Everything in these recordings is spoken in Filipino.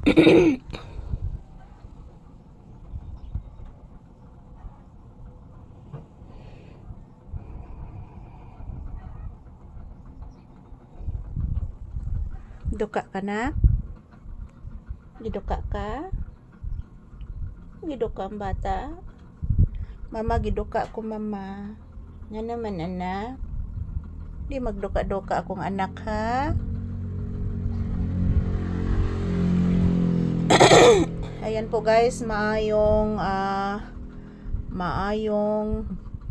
Duka ka na? Giduka ka? Giduka ang bata? Mama, giduka ko mama. Nga naman anak. Di magduka-duka akong anak ha. Ayan po guys, maayong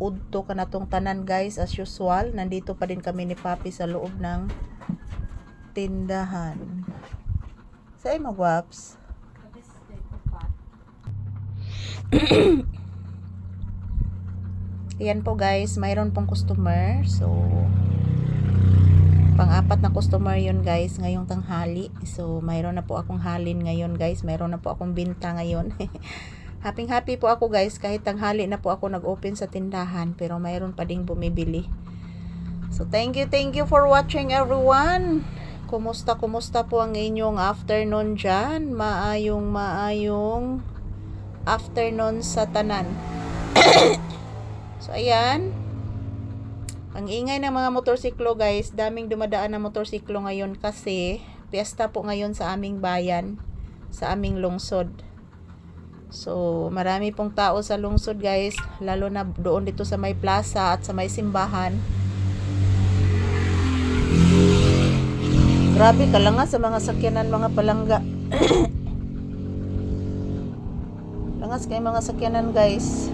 udto ka na tong tanan guys, as usual. Nandito pa din kami ni Papi sa loob ng tindahan. Say mo guwaps. Ayan po guys, mayroon pong customer. So pang-apat na customer yun guys ngayong tanghali. So mayroon na po akong halin ngayon guys. Mayroon na po akong binta ngayon. Happy po ako guys, kahit tanghali na po ako nag-open sa tindahan, pero mayroon pa ding bumibili. So thank you for watching everyone. Kumusta po ang inyong afternoon dyan? Maayong afternoon sa tanan. So ayan, ang ingay ng mga motorsiklo guys, daming dumadaan na motorsiklo ngayon kasi piyesta po ngayon sa aming bayan, sa aming lungsod. So marami pong tao sa lungsod guys, lalo na doon dito sa may plaza at sa may simbahan. Grabe ka lang nga sa mga sakyanan, mga palangga. Langas kay mga sakyanan guys.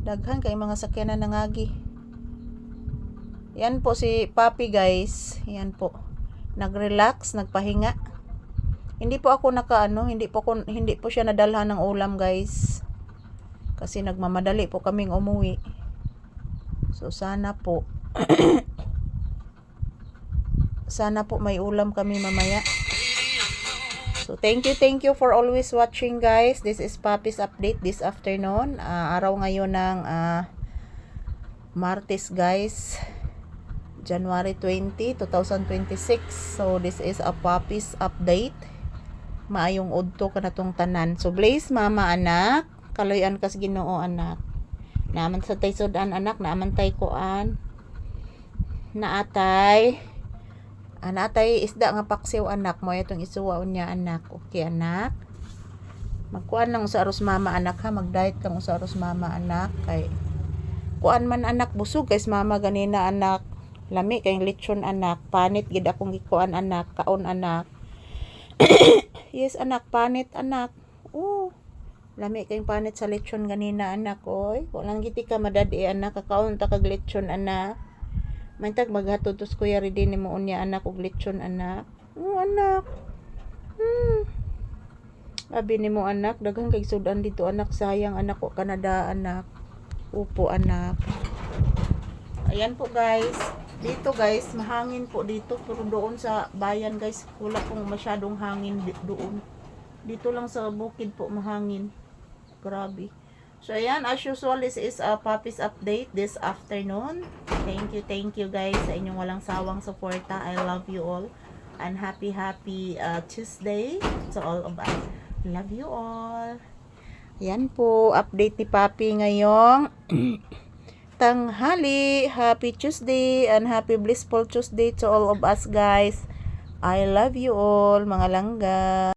Daghan kay mga sakyanan nangagi. Yan po si Papi guys. Yan po. Nag-relax, nagpahinga. Hindi po ako hindi po siya nadalhan ng ulam guys. Kasi nagmamadali po kaming umuwi. So sana po may ulam kami mamaya. So thank you for always watching guys. This is Papi's update this afternoon. Araw ngayon ng Martes guys, January 20, 2026. So this is a Papi's update. Maayong udto ka na tong tanan. So blaze mama anak, kaloyan kas Ginoo anak. Naaman sa tay sudan anak, naaman tay kuan. Naatay isda nga paksiw anak mo, itong isuwaon niya anak. Okay anak, magkuan lang sa arroz mama anak ha, mag-diet kang sa arroz mama anak. Kay kuan man anak, busog guys mama ganina anak. Lami kay lechon anak, panit gid akong gikuan anak, kaon anak. Yes anak, panit anak. Lami kay panit sa lechon ganina anak oy. Walang giti ka madadi anak, kakaon ta kag lechon anak. Mantag maghatod tos kuya ready nimo unya anak og lechon anak. Anak. Abi nimo anak, daghang kay sudan dito anak, sayang anak ko Canada anak. Upo anak. Ayan po guys. Dito guys, mahangin po dito, pero doon sa bayan guys, wala pong masyadong hangin doon. Dito lang sa bukid po mahangin. Grabe. So ayan, as usual, this is a Papi's update this afternoon. Thank you guys sa inyong walang sawang suporta. I love you all. And happy Tuesday to all of us. Love you all. Ayan po, update ni Papi ngayong tanghali. Happy Tuesday and happy blissful Tuesday to all of us guys. I love you all mga langga.